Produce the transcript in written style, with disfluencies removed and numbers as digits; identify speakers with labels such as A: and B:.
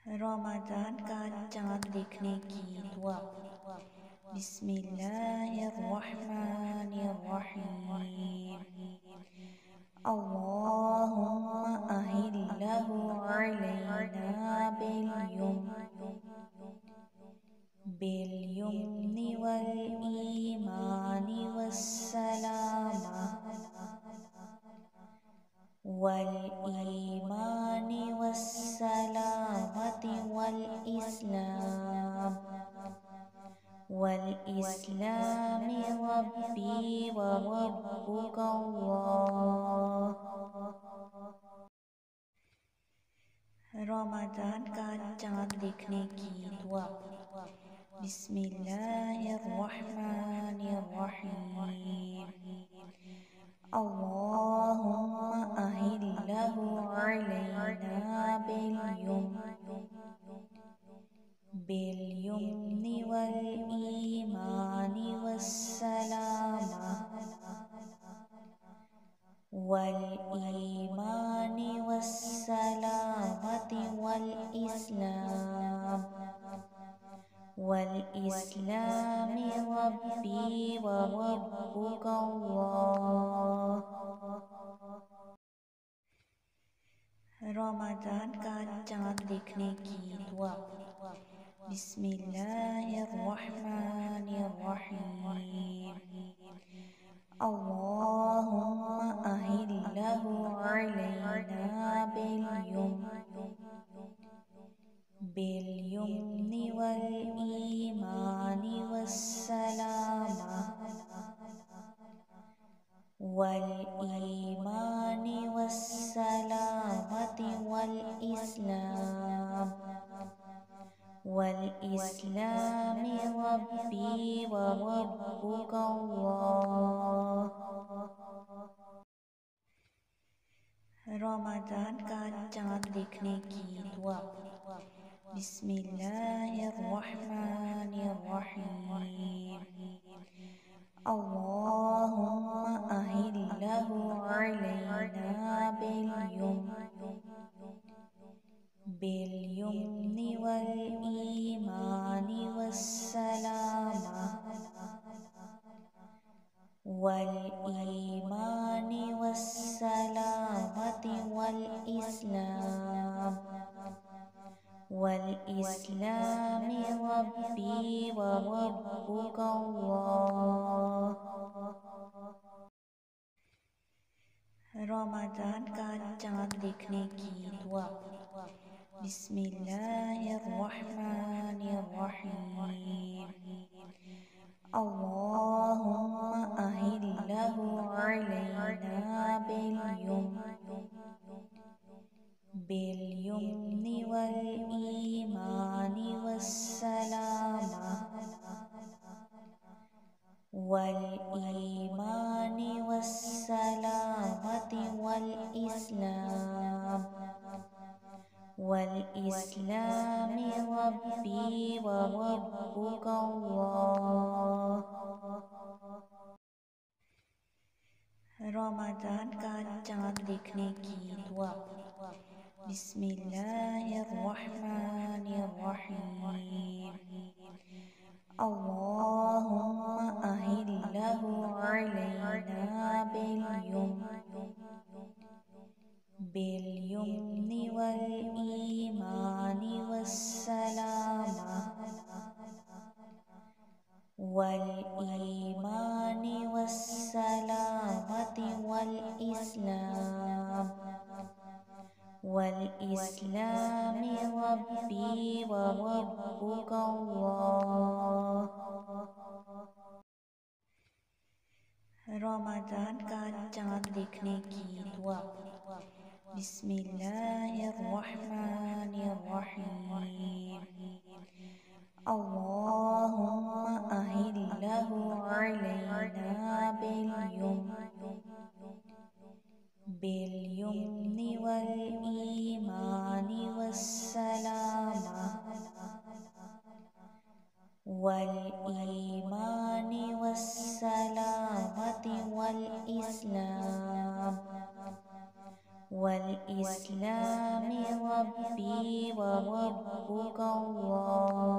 A: رمضان کا چاند دیکھنے کی دعا۔ بسم اللہ الرحمن الرحیم۔ اللہم اہلہ علینا بالیمن والایمان والسلامہ والاسلام ربی وربک اللہ۔ رمضان کا چاند دیکھنے کی دعا۔ بسم اللہ الرحمن الرحیم۔ اللہم اہلہ علینا بالیمن والایمان والسلامہ والاسلام ربی وربک اللہ۔ رمضان کا چاند دیکھنے کی دعا۔ بسم اللہ الرحمن الرحیم۔ اللہم اہلہ علینا بالیمن والایمان والسلامہ والاسلام ربی وربک اللہ۔ رمضان کا چاند دیکھنے کی دعا۔ بسم اللہ الرحمن الرحیم۔ اللہم اہلہ علینا بالیمن والایمان والسلامہ والاسلام ربی وربک اللہ۔ رمضان کا چاند دیکھنے کی دعا۔ بسم اللہ الرحمن الرحیم۔ اللہم اہلہ علینا بالیمن والایمان والسلامہ والاسلام ربی وربک اللہ۔ رمضان کا چاند دیکھنے کی دعا۔ بسم اللہ الرحمن الرحیم۔ اللہم اہلہ علینا بالیمن والایمان والسلامہ والاسلام ربی وربک اللہ۔ رمضان کا چاند دیکھنے کی دعا۔ بسم اللہ الرحمن الرحیم۔ اللہم اہلہ علینا بالیمن والایمان والسلامہ والاسلام ربي وربك الله